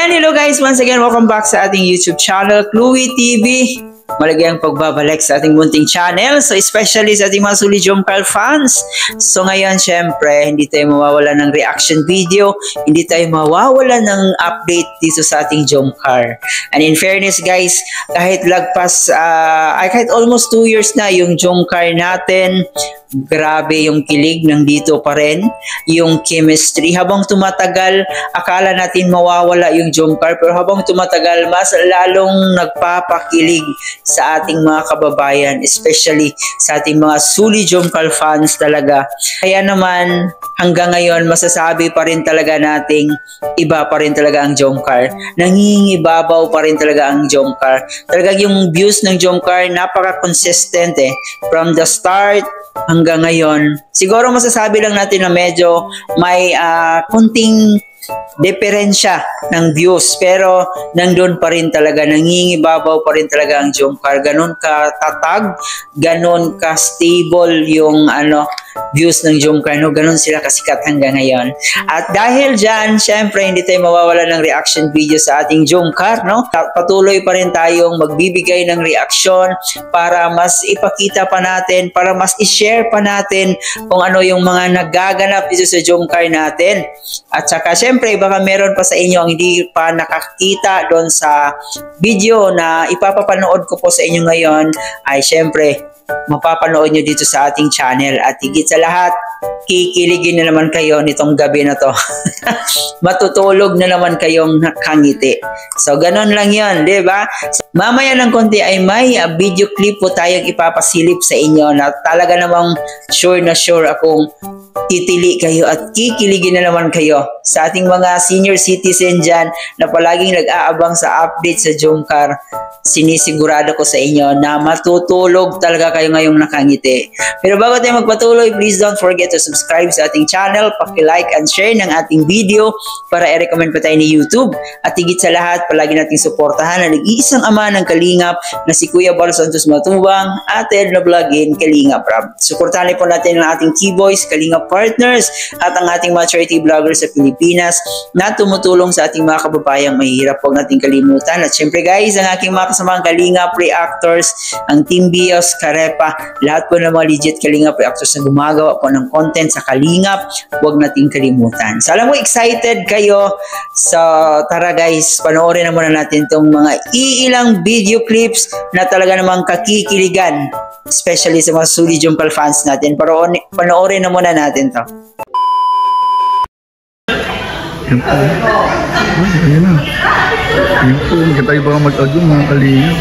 Ayan, hello guys! Once again, welcome back sa ating YouTube channel, Chloe TV. Malagang pagbabalik sa ating munting channel. So, especially sa ating mga Sully Jomcar fans. So, ngayon, syempre, hindi tayo mawawala ng reaction video. Hindi tayo mawawala ng update dito sa ating Jomcar. And in fairness, guys, kahit lagpas, kahit almost 2 years na yung Jomcar natin, grabe yung kilig, nandito pa rin yung chemistry. Habang tumatagal, akala natin mawawala yung Jomcar, pero habang tumatagal, mas lalong nagpapakilig sa ating mga kababayan, especially sa ating mga Sully Jomcar fans talaga. Kaya naman, hanggang ngayon, masasabi pa rin talaga nating iba pa rin talaga ang Jomcar. Nangingibabaw pa rin talaga ang Jomcar. Talagang yung views ng Jomcar, napaka-consistent from the start hanggang ngayon. Siguro masasabi lang natin na medyo may kunting diferensya ng views, pero nandun pa rin talaga, nangingibabaw pa rin talaga ang Jomcar. Ganun ka tatag, ganun ka stable yung views ng Jomcar, no? Ganun sila kasikat hanggang ngayon. At dahil dyan, syempre hindi tayo mawawala ng reaction video sa ating Jomcar, no? Patuloy pa rin tayong magbibigay ng reaksyon para mas ipakita pa natin, para mas i-share pa natin kung ano yung mga nagaganap dito sa Jomcar natin. At saka syempre, baka meron pa sa inyo ang hindi pa nakakita doon sa video na ipapapanood ko po sa inyo ngayon, ay syempre mapapanood nyo dito sa ating channel. At higit sa lahat, kikiligin na naman kayo nitong gabi na to. Matutulog na naman kayong nakangiti. So, ganun lang yun, di ba? So, mamaya ng konti ay may video clip po tayong ipapasilip sa inyo na talaga namang sure na sure akong titili kayo at kikiligin na naman kayo sa ating mga senior citizen dyan na palaging nag-aabang sa update sa Jomcar. Sinisigurado ko sa inyo na matutulog talaga kayo ngayong nakangiti. Pero bago tayo magpatuloy, please don't forget to subscribe sa ating channel, paki-like and share ng ating video para i-recommend pa tayo ni YouTube. At higit sa lahat, palagi nating suportahan ang nag-iisang ama ng Kalingap na si Kuya Bal Santos Matubang at Edna Vlogin Kalingap Rab. Suportahan po natin ang ating Keyboys, Kalingap Partners at ang ating mga charity vloggers sa Pilipinas na tumutulong sa ating mga kababayang mahihirap. Huwag nating kalimutan. At syempre guys, ang aking mga kasamang Kalingap Reactors, ang Team Bios, Karepa, lahat po ng mga legit Kalingap Reactors na gumagawa po ng content sa Kalingap, huwag nating kalimutan. So alam mo, excited kayo. So tara guys, panoorin na muna natin itong mga iilang video clips na talaga namang kakikiligan, especially sa mga Sully Jomcar fans natin. Panoorin na muna natin to. Yan po. Ayan na. Yan po. Magkatayo ba mag-agong mga Kalingap?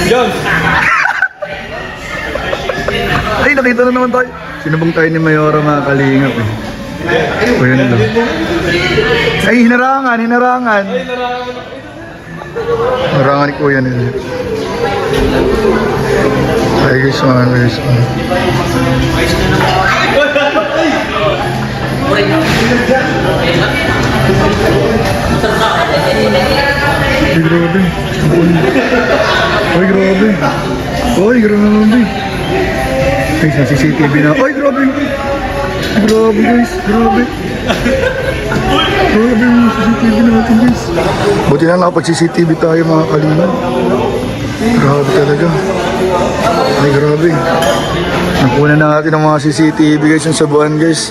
John! Ay, nakita na naman tayo. Sinubong tayo ni Mayora mga Kalingap eh. O yan lang. Ay, hinarangan. Hinarangan ni Kuya nila. Ay guys, guys. Ay, grabe. Ay, grabe. Ay, grabe. Ay, sa CCTV na. Ay, grabe. Grabe, guys. Grabe. Grabe yung CCTV natin, guys. Buti na lang pag CCTV tayo, mga Kalingap. Grabe talaga. Ay, grabe. Nakuha na natin ang mga CCTV, guys, yung sa buwan, guys.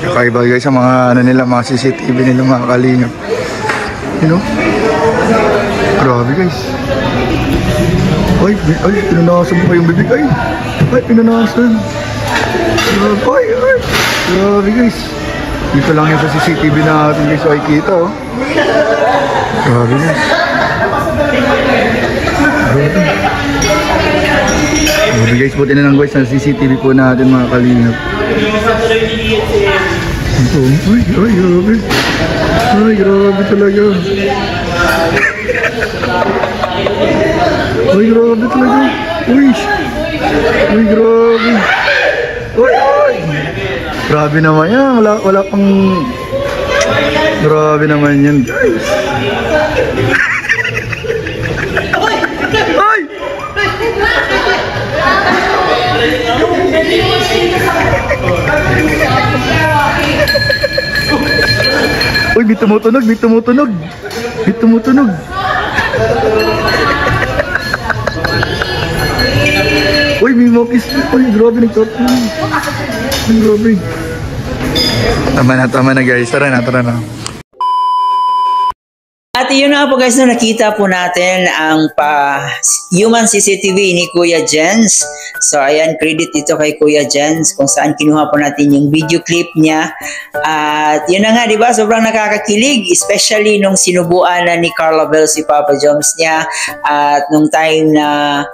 Kakaiba, guys, ang mga nila, mga CCTV nila, mga Kalingap. You know? Grabe, guys. Ay, pinanasan mo kayong bibig. Ay, pinanasan. Grabe, ay. Grabe, guys. Dito lang yung sa CCTV natin, guys. Ay, kita, oh. Grabe, guys. Grabe. Grabe, guys. Buti na lang, guys, sa CCTV po natin, mga Kalingap. Ito, ay, grabe. Ay, grabe talaga. Ay, grabe talaga. Uy. Ay, grabe. Ay. Grabe naman yan. Wala pang... Grabe naman yan, guys. Ay! Uy, may tumutunog, may tumutunog. May tumutunog. Uy, may mokis. Uy, grabe, nagtatunog. Uy, grabe. Tama na guys. Tara na. At yun na po guys, na nakita po natin ang human CCTV ni Kuya Jens. So ayan, credit dito kay Kuya Jens kung saan kinuha po natin yung video clip niya. At yun na nga, di ba? Sobrang nakakakilig, especially nung sinubuan na ni Carla Bell si Papa Joms niya. At nung time na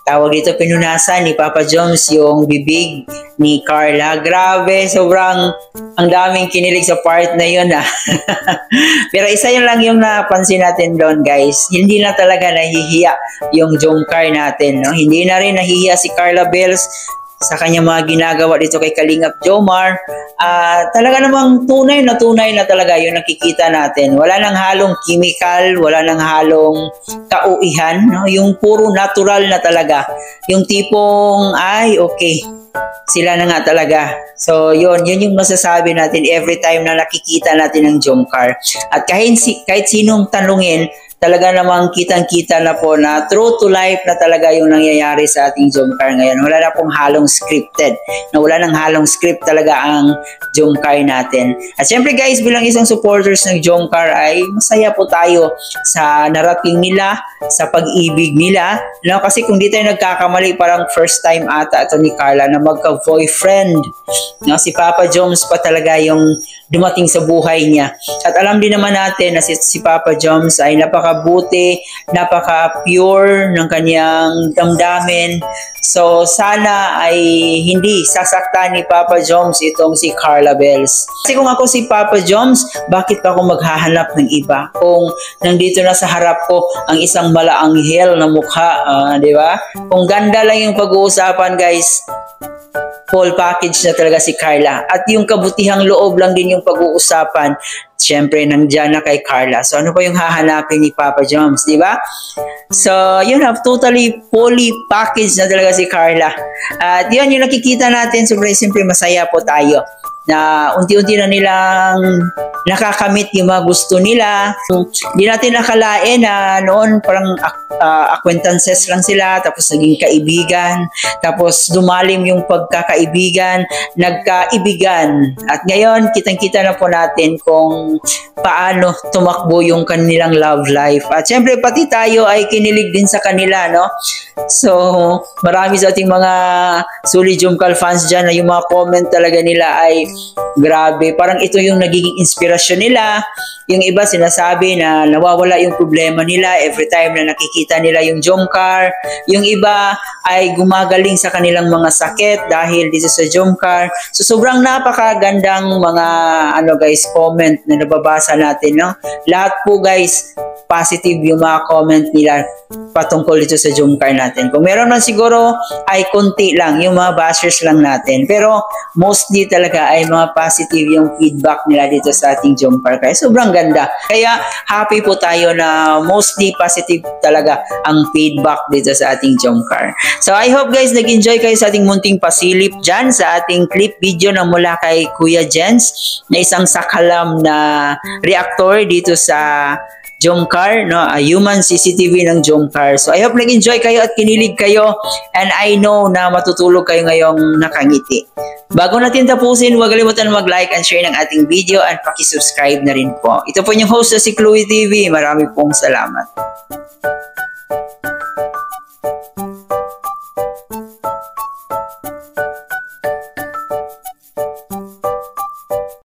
tawag dito, pinunasan ni Papa Joms yung bibig ni Carla. Grabe, sobrang ang daming kinilig sa part na yun Pero isa yun lang yung napansin natin doon guys. Hindi na talaga nahihiya yung Jomcar natin. No? Hindi na rin nahihiya si Carla Bells sa kanyang mga ginagawa dito kay Kalingap Jomar. Talaga namang tunay na talaga yung nakikita natin. Wala nang halong chemical, wala nang halong kauihan, no? Yung puro natural na talaga. Yung tipong, ay okay, sila na nga talaga. So yun yung masasabi natin every time na nakikita natin ang Jomcar. At kahit sinong tanungin, talaga namang kitang-kita na po na true to life na talaga yung nangyayari sa ating Jomcar ngayon. Wala na pong halong scripted. Wala nang halong script talaga ang Jomcar natin. At syempre guys, bilang isang supporters ng Jomcar ay masaya po tayo sa narating nila, sa pag-ibig nila. No? Kasi kung di tayo nagkakamali, parang first time ata ito ni Carla na magka-boyfriend. No? Si Papa Joms pa talaga yung dumating sa buhay niya. At alam din naman natin na si Papa Joms ay napakabuti, napaka-pure ng kanyang damdamin. So sana ay hindi sasaktan ni Papa Joms itong si Carla Bells. Kasi kung ako si Papa Joms, bakit pa ako maghahanap ng iba? Kung nandito na sa harap ko ang isang malaanghel na mukha, di ba? Kung ganda lang yung pag-uusapan guys, full package na talaga si Carla. At yung kabutihang loob lang din yung pag-uusapan, syempre nandiyan na kay Carla. So ano pa yung hahanapin ni Papa Joms, di ba? So yun, totally fully package na talaga si Carla. At yun yung nakikita natin, siyempre masaya po tayo na unti-unti na nilang nakakamit yung mga gusto nila. Hindi natin nakalain na noon parang acquaintances lang sila, tapos naging kaibigan, tapos dumalim yung pagkakaibigan, nagkaibigan. At ngayon, kitang-kita na po natin kung paano tumakbo yung kanilang love life. At syempre, pati tayo ay kinilig din sa kanila, no? So, marami sa ating mga Suli Jomcar fans dyan na yung mga comment talaga nila ay grabe. Parang ito yung nagiging inspirasyon nila. Yung iba sinasabi na nawawala yung problema nila every time na nakikita nila yung Jomcar. Yung iba ay gumagaling sa kanilang mga sakit dahil dito sa Jomcar. So sobrang napakagandang mga comment na nababasa natin, no? Lahat po guys, positive yung mga comment nila patungkol dito sa Jomcar natin. Kung meron man siguro ay konti lang, yung mga bashers lang natin. Pero mostly talaga ay mga positive yung feedback nila dito sa ating Jomcar. Kaya sobrang ganda. Kaya happy po tayo na mostly positive talaga ang feedback dito sa ating Jomcar. So I hope guys nag-enjoy kayo sa ating munting pasilip dyan sa ating clip video na mula kay Kuya Jens na isang sakalam na reactor dito sa Jomcar, no? A human CCTV ng Jomcar. So I hope nag-enjoy kayo at kinilig kayo, and I know na matutulog kayo ngayong nakangiti. Bago natin tapusin, huwag kalimutan mag-like and share ng ating video at paki-subscribe na rin po. Ito po yung host na si Chloe TV. Marami pong salamat.